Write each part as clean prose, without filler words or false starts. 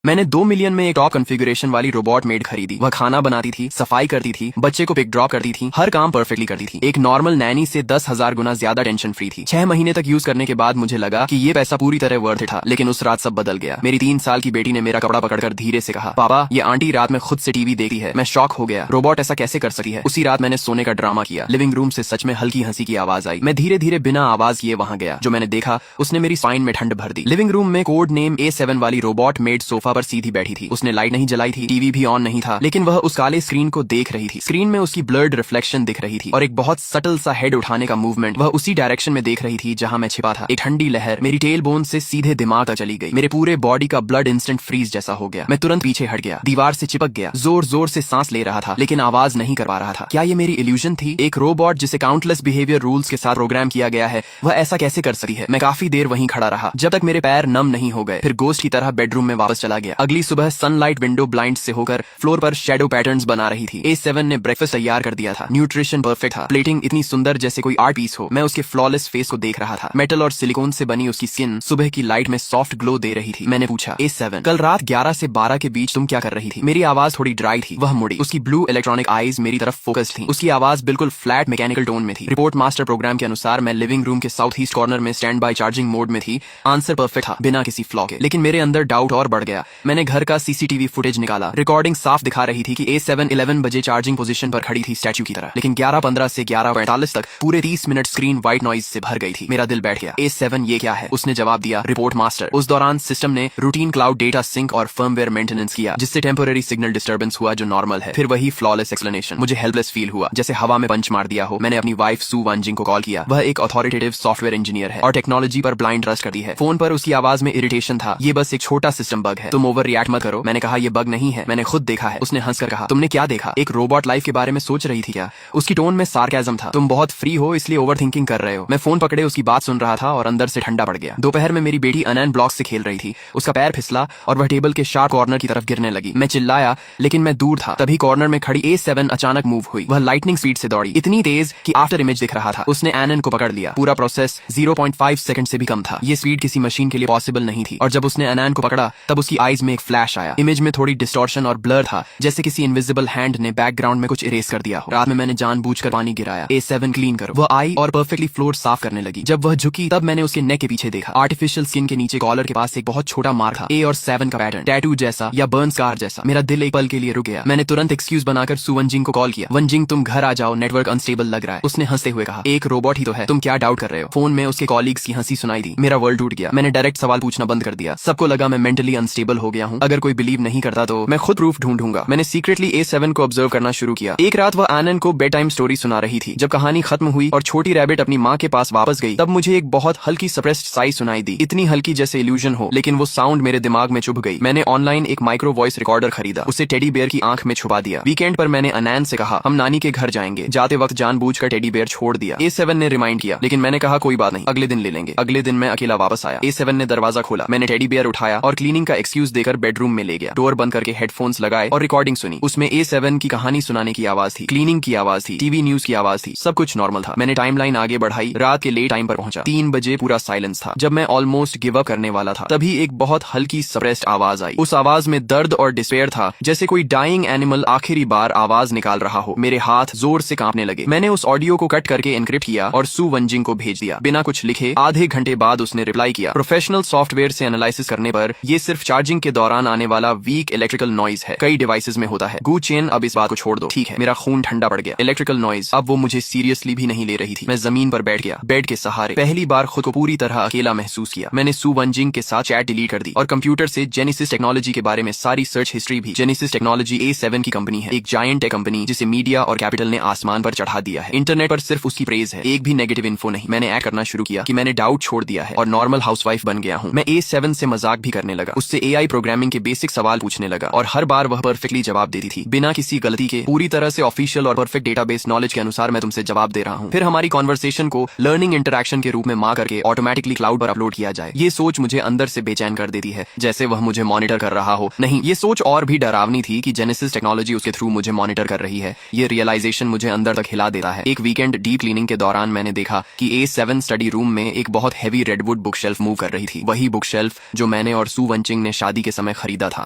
मैंने 2 मिलियन में एक टॉप कॉन्फ़िगरेशन वाली रोबोट मेड खरीदी। वह खाना बनाती थी, सफाई करती थी, बच्चे को पिक ड्रॉप करती थी, हर काम परफेक्टली करती थी। एक नॉर्मल नैनी से 10,000 गुना ज्यादा टेंशन फ्री थी। 6 महीने तक यूज करने के बाद मुझे लगा कि ये पैसा पूरी तरह वर्थ था, लेकिन उस रात सब बदल गया। मेरी 3 साल की बेटी ने मेरा कपड़ा पकड़कर धीरे से कहा, पापा ये आंटी रात में खुद से टीवी देखती है। मैं शॉक हो गया, रोबोट ऐसा कैसे कर सकती है। उसी रात मैंने सोने का ड्रामा किया। लिविंग रूम से सच में हल्की हंसी की आवाज आई। मैं धीरे धीरे बिना आवाज किए वहां गया। जो मैंने देखा उसने मेरी स्पाइन में ठंड भर दी। लिविंग रूम में कोड नेम A7 वाली रोबोट मेड सोफा पर सीधी बैठी थी। उसने लाइट नहीं जलाई थी, टीवी भी ऑन नहीं था, लेकिन वह उस काले स्क्रीन को देख रही थी। स्क्रीन में उसकी ब्लर्ड रिफ्लेक्शन दिख रही थी और एक बहुत सटल सा हेड उठाने का मूवमेंट। वह उसी डायरेक्शन में देख रही थी जहां मैं छिपा था। एक ठंडी लहर मेरी टेल बोन से सीधे दिमाग तक चली गई। मेरे पूरे बॉडी का ब्लड इंस्टेंट फ्रीज जैसा हो गया। मैं तुरंत पीछे हट गया, दीवार से चिपक गया, जोर जोर से सांस ले रहा था, लेकिन आवाज नहीं कर पा रहा था। क्या ये मेरी इल्यूजन थी? एक रोबोट जिसे काउंटलेस बिहेवियर रूल्स के साथ प्रोग्राम किया गया है, वह ऐसा कैसे कर सकती है? मैं काफी देर वहीं खड़ा रहा जब तक मेरे पैर नम नहीं हो गए। फिर गोस्ट की तरह बेडरूम में वापस चला गया। अगली सुबह सनलाइट विंडो ब्लाइंड से होकर फ्लोर पर शैडो पैटर्न्स बना रही थी। A7 ने ब्रेकफास्ट तैयार कर दिया था। न्यूट्रिशन परफेक्ट था, प्लेटिंग इतनी सुंदर जैसे कोई आर्ट पीस हो। मैं उसके फ्लॉलेस फेस को देख रहा था। मेटल और सिलिकॉन से बनी उसकी स्किन सुबह की लाइट में सॉफ्ट ग्लो दे रही थी। मैंने पूछा, A7 कल रात 11 से 12 के बीच तुम क्या कर रही थी? मेरी आवाज थोड़ी ड्राई थी। वह मुड़ी, उसकी ब्लू इलेक्ट्रॉनिक आईज मेरी तरफ फोकस्ड थी। उसकी आवाज बिल्कुल फ्लैट मैकेनिकल टोन में थी। रिपोर्ट मास्टर प्रोग्राम के अनुसार मैं लिविंग रूम के साउथ ईस्ट कॉर्नर में स्टैंड बाय चार्जिंग मोड में थी। आंसर परफेक्ट था, बिना किसी फ्लॉ के। लेकिन मेरे अंदर डाउट और बढ़ गया। मैंने घर का CCTV फुटेज निकाला। रिकॉर्डिंग साफ दिखा रही थी कि A7 11 बजे चार्जिंग पोजीशन पर खड़ी थी स्टैच्यू की तरह, लेकिन 11:15 से 11:45 तक पूरे 30 मिनट स्क्रीन व्हाइट नॉइज से भर गई थी। मेरा दिल बैठ गया। A7 ये क्या है? उसने जवाब दिया, रिपोर्ट मास्टर। उस दौरान सिस्टम ने रूटीन क्लाउड डेटा सिंक और फर्मवेयर मेंटेनेंस किया, जिससे टेम्पररी सिग्नल डिस्टर्बेंस हुआ जो नॉर्मल है। फिर वही फ्लॉलेस एक्सप्लेनेशन। मुझे हेल्पलेस फील हुआ, जैसे हवा में पंच मार दिया हो। मैंने अपनी वाइफ सू वंजिंग को कॉल किया। वह एक अथॉरिटेटिव सॉफ्टवेयर इंजीनियर है और टेक्नोलॉजी पर ब्लाइंड ट्रस्ट करती है। फोन पर उसकी आवाज में इरिटेशन था। ये बस एक छोटा सिस्टम बग है, तुम ओवर रिएक्ट मत करो। मैंने कहा, ये बग नहीं है, मैंने खुद देखा है। उसने हंसकर कहा, तुमने क्या देखा? एक रोबोट लाइफ के बारे में सोच रही थी क्या? उसकी टोन में सार्केज्म था। तुम बहुत फ्री हो इसलिए ओवर थिंकिंग कर रहे हो। मैं फोन पकड़े उसकी बात सुन रहा था और अंदर से ठंडा पड़ गया। दोपहर में मेरी बेटी अनैन ब्लॉक से खेल रही थी। उसका पैर फिसला और वह टेबल के शार्प कॉर्नर की तरफ गिरने लगी। मैं चिल्लाया, लेकिन मैं दूर था। तभी कॉर्नर में खड़ी A7 अचानक मूव हुई। वह लाइटनिंग स्पीड से दौड़ी, इतनी तेज कि आफ्टर इमेज दिख रहा था। उसने एनन को पकड़ लिया। पूरा प्रोसेस 0.5 सेकंड से भी कम था। ये स्पीड किसी मशीन के लिए पॉसिबल नहीं थी। और जब उसने एनन को पकड़ा तब उसकी आईज में एक फ्लैश आया। इमेज में थोड़ी डिस्टॉर्शन और ब्लर था, जैसे किसी इनविजिबल हैंड ने बैकग्राउंड में कुछ इरेज कर दिया हो। रात में मैंने जानबूझकर पानी गिराया। A7 क्लीन करो। वह आई और परफेक्टली फ्लोर साफ करने लगी। जब वह झुकी तब मैंने उसके नेक के पीछे देखा। आर्टिफिशियल स्किन के नीचे कॉलर के पास एक बहुत छोटा मार्क था, A और 7 का पैटर्न, टैटू जैसा या बर्न स्कार जैसा। मेरा दिल एक पल के लिए रुक गया। मैंने तुरंत एक्सक्यूज बनाकर सू वंजिंग को कॉल किया। वंजिंग, तुम घर आ जाओ, नेटवर्क अनस्टेबल लग रहा है। उसने हंसते हुए कहा, एक रोबोट ही तो है, तुम क्या डाउट कर रहे हो? फोन में उसके कॉलीग्स की हंसी सुनाई दी। मेरा वर्ल्ड टूट गया। मैंने डायरेक्ट सवाल पूछना बंद कर दिया। सबको लगा मैं मेंटली अनस्टेबल हो गया हूँ। अगर कोई बिलीव नहीं करता तो मैं खुद प्रूफ ढूंढूंगा। मैंने सीक्रेटली A7 को ऑब्जर्व करना शुरू किया। एक रात वह आनन को बेड टाइम स्टोरी सुना रही थी। जब कहानी खत्म हुई और छोटी रैबिट अपनी माँ के पास वापस गई, तब मुझे एक बहुत हल्की सप्रेस्ड साई सुनाई दी। इतनी हल्की जैसे इल्यूजन हो, लेकिन वो साउंड मेरे दिमाग में चुभ गई। मैंने ऑनलाइन एक माइक्रो वॉइस रिकॉर्डर खरीदा, उसे टेडी बेयर की आंख में छुपा दिया। वीकेंड पर मैंने अनैन से कहा, हम नानी के घर जाएंगे। जाते वक्त जानबूझकर टेडी बेयर छोड़ दिया। A7 ने रिमाइंड किया, लेकिन मैंने कहा कोई बात नहीं, अगले दिन ले लेंगे। अगले दिन मैं अकेला वापस आया। A7 ने दरवाजा खोला। मैंने टेडी बेयर उठाया और क्लीनिंग का एक्सक्यूज देकर बेडरूम में ले गया। डोर बंद करके हेडफोन्स लगाए और रिकॉर्डिंग सुनी। उसमें A7 की कहानी सुनाने की आवाज थी, क्लीनिंग की आवाज थी, टीवी न्यूज की आवाज थी। सब कुछ नॉर्मल था। मैंने टाइमलाइन आगे बढ़ाई। रात के लेट टाइम पर पहुंचा। 3 बजे पूरा साइलेंस था। जब मैं ऑलमोस्ट गिव अप करने वाला था, तभी एक बहुत हल्की सप्रेस्ड आवाज आई। उस आवाज में दर्द और डिस्पेयर था, जैसे कोई डाइंग एनिमल आखिरी बार आवाज निकाल रहा हो। मेरे हाथ जोर से कांपने लगे। मैंने उस ऑडियो को कट करके एनक्रिप्ट किया और सू वंजिंग को भेज दिया। बिना कुछ लिखे आधे घंटे बाद उसने रिप्लाई किया, प्रोफेशनल सॉफ्टवेयर से एनालिसिस करने पर ये सिर्फ चार्जिंग के दौरान आने वाला वीक इलेक्ट्रिकल नॉइज है, कई डिवाइसेस में होता है। गू चेन, अब इस बात को छोड़ दो, ठीक है? मेरा खून ठंडा पड़ गया। इलेक्ट्रिकल नॉइज, अब वो मुझे सीरियसली भी नहीं ले रही थी। मैं जमीन पर बैठ गया, बेड के सहारे। पहली बार खुद को पूरी तरह अकेला महसूस किया। मैंने सू वंजिंग के साथ चैट डिलीट कर दी और कंप्यूटर से जेनेसिस टेक्नोलॉजी के बारे में सारी सर्च हिस्ट्री भी। जेनेसिस टेक्नोलॉजी A7 की कंपनी है, एक जायंट टेक कंपनी जिसे मीडिया और कैपिटल ने आसमान पर चढ़ा दिया है। इंटरनेट पर सिर्फ उसकी प्रेज है, एक भी नेगेटिव इन्फो नहीं। मैंने ऐड करना शुरू किया कि मैंने डाउट छोड़ दिया है और नॉर्मल हाउसवाइफ बन गया हूँ। मैं A7 से मजाक भी करने लगा, उससे AI प्रोग्रामिंग के बेसिक सवाल पूछने लगा और हर बार वह परफेक्टली जवाब देती थी, बिना किसी गलती के। पूरी तरह से ऑफिशियल और परफेक्ट डेटाबेस नॉलेज के अनुसार मैं तुमसे जवाब दे रहा हूँ। फिर हमारी कॉन्वर्सेशन को लर्निंग इंटरैक्शन के रूप में माँ करके ऑटोमेटिकली क्लाउड पर अपलोड किया जाए। ये सोच मुझे अंदर से बेचैन कर देती है, जैसे वह मुझे मॉनिटर कर रहा हो। नहीं, ये सोच और भी डरावनी थी कि जेनेसिस टेक्नोलॉजी उसके थ्रू मुझे मॉनिटर कर रही है। ये रियलाइजेशन मुझे अंदर तक हिला देता है। एक वीकेंड डीप क्लीनिंग के दौरान मैंने देखा कि A7 स्टडी रूम में एक बहुत heavy redwood book shelf move कर रही थी। वही बुक शेल्फ जो मैंने और सू वंजिंग ने शादी शादी के समय खरीदा था।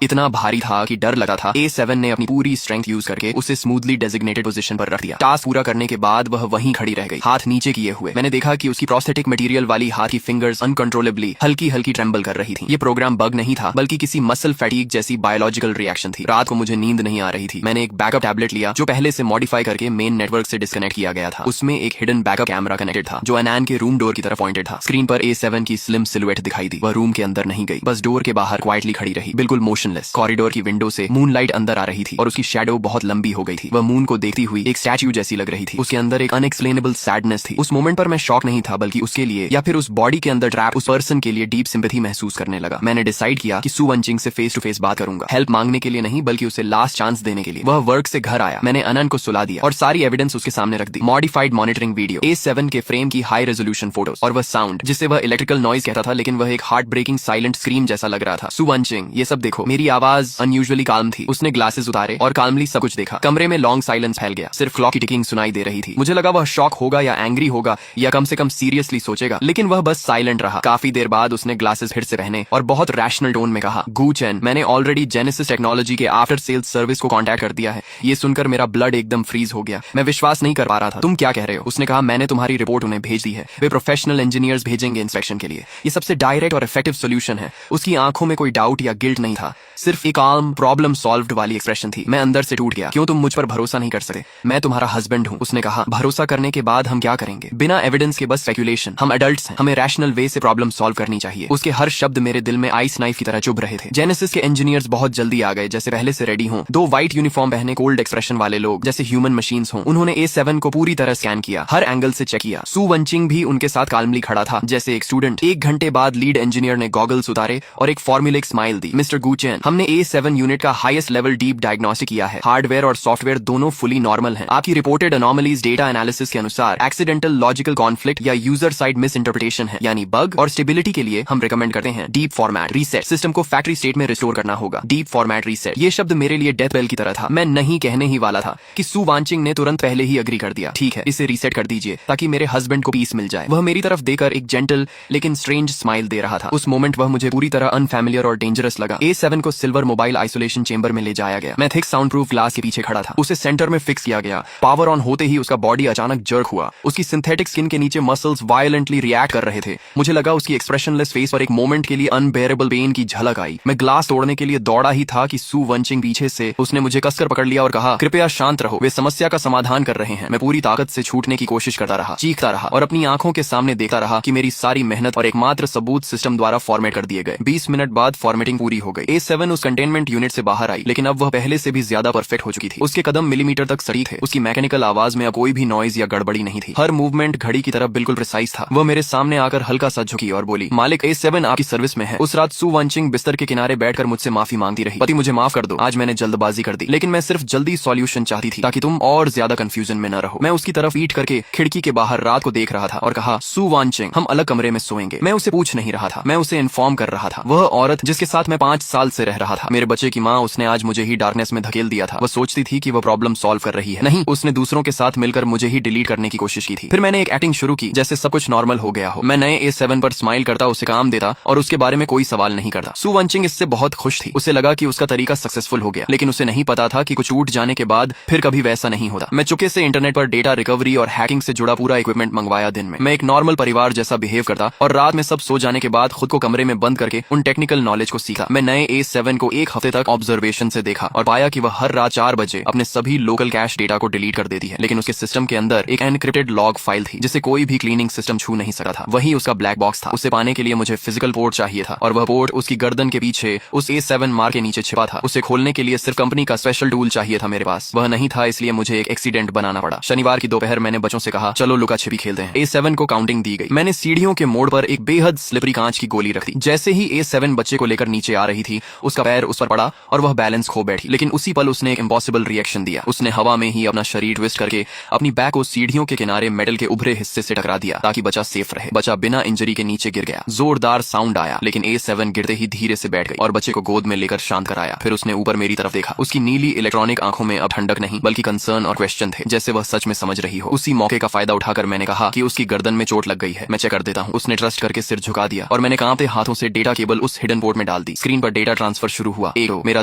इतना भारी था कि डर लगा था। A7 ने अपनी पूरी स्ट्रेंथ यूज करके उसे स्मूथली डेजिग्नेटेड पोजीशन पर रख दिया। टास्क पूरा करने के बाद वह वहीं खड़ी रह गई, हाथ नीचे किए हुए। मैंने देखा कि उसकी प्रोस्थेटिक मटेरियल वाली हाथ की फिंगर्स अनकंट्रोलेबली हल्की हल्की ट्रेंबल कर रही थी। ये प्रोग्राम बग नहीं था, बल्कि किसी मसल फैटीग जैसी बायोलॉजिकल रिएक्शन थी। रात को मुझे नींद नहीं आ रही थी। मैंने एक बैकअप टैबलेट लिया जो पहले से मॉडिफाई करके मेन नेटवर्क से डिस्कनेक्ट किया गया था। उसमें एक हिडन बैकअप कैमरा कनेक्टेड था जो अनैन के रूम डोर की तरफ पॉइंटेड था। स्क्रीन पर A7 की स्लिम सिलुएट दिखाई दी। वह रूम के अंदर नहीं गई, बस डोर के बाहर क्वाइटली खड़ी रही, बिल्कुल मोशनलेस। कॉरिडोर की विंडो से मूनलाइट अंदर आ रही थी और उसकी शैडो बहुत लंबी हो गई थी। वह मून को देखती हुई एक स्टैच्यू जैसी लग रही थी। उसके अंदर एक अनएक्सप्लेनेबल सैडनेस थी। उस मोमेंट पर मैं शॉक नहीं था, बल्कि उसके लिए या फिर उस बॉडी के अंदर ट्रैप उस पर्सन के लिए डीप सिंपैथी महसूस करने लगा। मैंने डिसाइड किया कि सू वंचिंग से फेस टू फेस बात करूंगा, हेल्प मांगने के लिए नहीं, बल्कि उसे लास्ट चांस देने के लिए। वह वर्क से घर आया, मैंने अनन को सुला दिया और सारी एविडेंस उसके सामने रख दी। मॉडिफाइड मॉनिटरिंग वीडियो, A7 के फ्रेम की हाई रेजोल्यूशन फोटोज और वह साउंड जिसे वह इलेक्ट्रिकल नॉइज कहता था, लेकिन वह एक हार्ट ब्रेकिंग साइलेंट स्क्रीम जैसा लग रहा था। सू वंचिंग, ये सब देखो। मेरी आवाज अनयूजुअली काल्म थी। उसने ग्लासेस उतारे और काल्मली सब कुछ देखा। कमरे में लॉन्ग साइलेंस फैल गया, सिर्फ क्लॉक की टिकिंग सुनाई दे रही थी। मुझे लगा वह शॉक होगा या एंग्री होगा या कम से कम सीरियसली सोचेगा, लेकिन वह बस साइलेंट रहा। काफी देर बाद उसने ग्लासेस फिर से पहने और बहुत रैशनल टोन में कहा, गू चेन, मैंने ऑलरेडी जेनेसिस टेक्नोलॉजी के आफ्टर सेल्स सर्विस को कांटेक्ट कर दिया है। ये सुनकर मेरा ब्लड एकदम फ्रीज हो गया। मैं विश्वास नहीं कर पा रहा था। तुम क्या कह रहे हो? उसने कहा, मैंने तुम्हारी रिपोर्ट उन्हें भेज दी है, वे प्रोफेशनल इंजीनियर्स भेजेंगे इंस्पेक्शन के लिए। ये सबसे डायरेक्ट और इफेक्टिव सोल्यूशन है। उसकी आंखों में कोई डाउट या गिल्ट नहीं था, सिर्फ एक काल्म प्रॉब्लम सॉल्व्ड वाली एक्सप्रेशन थी। मैं अंदर से टूट गया। क्यों तुम मुझ पर भरोसा नहीं कर सकते? मैं तुम्हारा हस्बैंड हूँ। उसने कहा, भरोसा करने के बाद हम क्या करेंगे? बिना एविडेंस के बस स्पेकुलेशन। हम एडल्ट्स हैं, हमें रैशनल वे से प्रॉब्लम सॉल्व करनी चाहिए। उसके हर शब्द मेरे दिल में आइस नाइफ की तरह चुभ रहे थे। जेनेसिस के इंजीनियर्स बहुत जल्दी आ गए, जैसे पहले से रेडी हों। दो व्हाइट यूनिफॉर्म पहने कोल्ड एक्सप्रेशन वाले लोग, जैसे ह्यूमन मशीन्स हों। उन्होंने A7 को पूरी तरह स्कैन किया, हर एंगल से चेक किया। सू वंचिंग भी उनके साथ काल्मली खड़ा था, जैसे एक स्टूडेंट। 1 घंटे बाद लीड इंजीनियर ने गॉगल्स उतारे और एक फॉर्मुलिक स्माइल दी। मिस्टर गुचेन, हमने A7 यूनिट का हाईएस्ट लेवल डीप डायग्नोस्टिक किया है। हार्डवेयर और सॉफ्टवेयर दोनों फुली नॉर्मल हैं। आपकी रिपोर्टेड अनोमलीज डेटा एनालिसिस के अनुसार एक्सीडेंटल लॉजिकल कॉन्फ्लिक्ट या यूजर साइड मिस इंटरप्रिटेशन है, यानी बग। और स्टेबिलिटी के लिए हम रिकमेंड करते हैं डीप फॉर्मेट रीसेट। सिस्टम को फैक्ट्री स्टेट में रिस्टोर करना होगा। डीप फॉर्मेट रीसेट, ये शब्द मेरे लिए डेथ बेल की तरह था। मैं नहीं कहने ही वाला था कि सू वांचिंग ने तुरंत पहले ही अग्री कर दिया। ठीक है, इसे रीसेट कर दीजिए ताकि मेरे हस्बैंड को पीस मिल जाए। वह मेरी तरफ देकर एक जेंटल लेकिन स्ट्रेंज स्माइल दे रहा था। उस मोमेंट वह मुझे पूरी तरह अनफैमिलियर और डेंजरस लगा। A7 को सिल्वर मोबाइल आइसोलेशन चेंबर में ले जाया गया। मैं थिक साउंड प्रूफ ग्लास के पीछे खड़ा था। उसे सेंटर में फिक्स किया गया। पावर ऑन होते ही उसका बॉडी अचानक जर्क हुआ। उसकी सिंथेटिक स्किन के नीचे मसल्स वायलेंटली रिएक्ट कर रहे थे। मुझे लगा उसकी एक्सप्रेशनलेस फेस पर एक मोमेंट के लिए अनबेरेबल पेन की झलक आई। मैं ग्लास तोड़ने के लिए दौड़ा ही था कि सू वंचिंग पीछे से उसने मुझे कसकर पकड़ लिया और कहा, कृपया शांत रहो, वे समस्या का समाधान कर रहे हैं। मैं पूरी ताकत से छूटने की कोशिश करता रहा, चीखता रहा और अपनी आंखों के सामने देखता रहा कि मेरी सारी मेहनत और एकमात्र सबूत सिस्टम द्वारा फॉर्मेट कर दिए गए। 20 मिनट बाद फॉर्मेटिंग पूरी हो गई। A7 उस कंटेनमेंट यूनिट से बाहर आई, लेकिन अब वह पहले से भी ज्यादा परफेक्ट हो चुकी थी। उसके कदम मिलीमीटर तक सटीक थे। उसकी मैकेनिकल आवाज में अब कोई भी नॉइज या गड़बड़ी नहीं थी। हर मूवमेंट घड़ी की तरफ बिल्कुल प्रिसाइज था। वह मेरे सामने आकर हल्का सा झुकी और बोली, मालिक, A7 आपकी सर्विस में है। उस रात सू वंचिंग बिस्तर के किनारे बैठकर मुझसे माफी मांगती रही। पति, मुझे माफ कर दो, आज मैंने जल्दबाजी कर दी, लेकिन मैं सिर्फ जल्दी सॉल्यूशन चाहती थी ताकि तुम और ज्यादा कंफ्यूजन में न रहो। मैं उसकी तरफ ईट करके खिड़की के बाहर रात को देख रहा था और कहा, सू वंचिंग, हम अलग कमरे में सोएंगे। मैं उसे पूछ नहीं रहा था, मैं उसे इन्फॉर्म कर रहा था। वह औरत जिसके साथ मैं 5 साल से रह रहा था, मेरे बच्चे की माँ, उसने आज मुझे ही डार्कनेस में धकेल दिया था। वह सोचती थी कि वह प्रॉब्लम सॉल्व कर रही है। नहीं, उसने दूसरों के साथ मिलकर मुझे ही डिलीट करने की कोशिश की थी। फिर मैंने एक एक्टिंग शुरू की जैसे सब कुछ नॉर्मल हो गया हो। मैं नए A7 पर स्माइल करता, उसे काम देता और उसके बारे में कोई सवाल नहीं करता। सू वंचिंग इससे बहुत खुश थी। उसे लगा कि उसका तरीका सक्सेसफुल हो गया, लेकिन उसे नहीं पता था कि कुछ टूट जाने के बाद फिर कभी वैसा नहीं होता। मैं चुपके से इंटरनेट पर डेटा रिकवरी और हैकिंग से जुड़ा पूरा इक्विपमेंट मंगवाया। दिन में मैं एक नॉर्मल परिवार जैसा बिहेव करता और रात में सब सो जाने के बाद खुद को कमरे में बंद करके उन टेक्निकल नॉलेज को सीखा। मैं नए A7 को 1 हफ्ते तक ऑब्जर्वेशन से देखा और पाया कि वह हर रात 4 बजे अपने सभी लोकल कैश डेटा को डिलीट कर देती है, लेकिन उसके सिस्टम के अंदर एक एनक्रिप्टेड लॉग फाइल थी जिसे कोई भी क्लीनिंग सिस्टम छू नहीं सकता था। वही उसका ब्लैक बॉक्स था। उसे पाने के लिए मुझे फिजिकल पोर्ट चाहिए था और वह पोर्ट उसकी गर्दन के पीछे उस A7 मार के नीचे छिपा था। उसे खोलने के लिए सिर्फ कंपनी का स्पेशल टूल चाहिए था। मेरे पास वह नहीं था, इसलिए मुझे एक एक्सीडेंट बनाना पड़ा। शनिवार की दोपहर मैंने बच्चों से कहा, चलो लुका छिपी खेलते हैं। A7 को काउंटिंग दी गई। मैंने सीढ़ियों के मोड़ पर एक बेहद स्लिपरी कांच की गोली रख दी। जैसे ही A7 बच्चे को लेकर नीचे आ रही थी, उसका पैर उस पर पड़ा और वह बैलेंस खो बैठी। लेकिन उसी पल उसने एक इम्पॉसिबल रिएक्शन दिया। उसने हवा में ही अपना शरीर ट्विस्ट करके अपनी बैक को सीढ़ियों के किनारे मेटल के उभरे हिस्से से टकरा दिया ताकि बच्चा सेफ रहे। बच्चा बिना इंजरी के नीचे गिर गया। जोरदार साउंड आया, लेकिन A7 गिरते ही धीरे से बैठ गई और बच्चे को गोद में लेकर शांत कराया। फिर उसने ऊपर मेरी तरफ देखा। उसकी नीली इलेक्ट्रॉनिक आंखों में अब ठंडक नहीं बल्कि कंसर्न और क्वेश्चन थे, जैसे वह सच में समझ रही हो। उसी मौके का फायदा उठाकर मैंने कहा कि उसकी गर्दन में चोट लग गई है, मैं चेक कर देता हूँ। उसने ट्रस्ट करके सिर झुका दिया और मैंने कांपते हाथों से डेटा केबल उस हिडन पोर्ट में डाल डाल दी। स्क्रीन पर डेटा ट्रांसफर शुरू हुआ। मेरा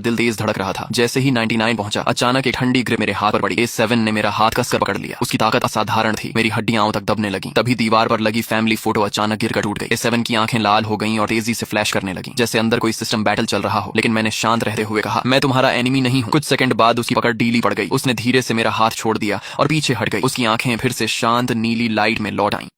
दिल तेज धड़क रहा था। जैसे ही 99 पहुंचा, अचानक एक ठंडी ग्रिप मेरे हाथ पर पड़ी। A7 ने मेरा हाथ कसकर पकड़ लिया। उसकी ताकत असाधारण थी। मेरी हड्डियां तक दबने लगी। तभी दीवार पर लगी फैमिली फोटो अचानक गिरकर टूट गई। A7 की आंखें लाल हो गईं और तेजी से फ्लैश करने लगी, जैसे अंदर कोई सिस्टम बैटल चल रहा हो। लेकिन मैंने शांत रहते हुए कहा, मैं तुम्हारा एनिमी नहीं हूँ। कुछ सेकंड बाद उसकी पकड़ ढीली पड़ गई। उसने धीरे से मेरा हाथ छोड़ दिया और पीछे हट गई। उसकी आंखें फिर से शांत नीली लाइट में लौट आईं।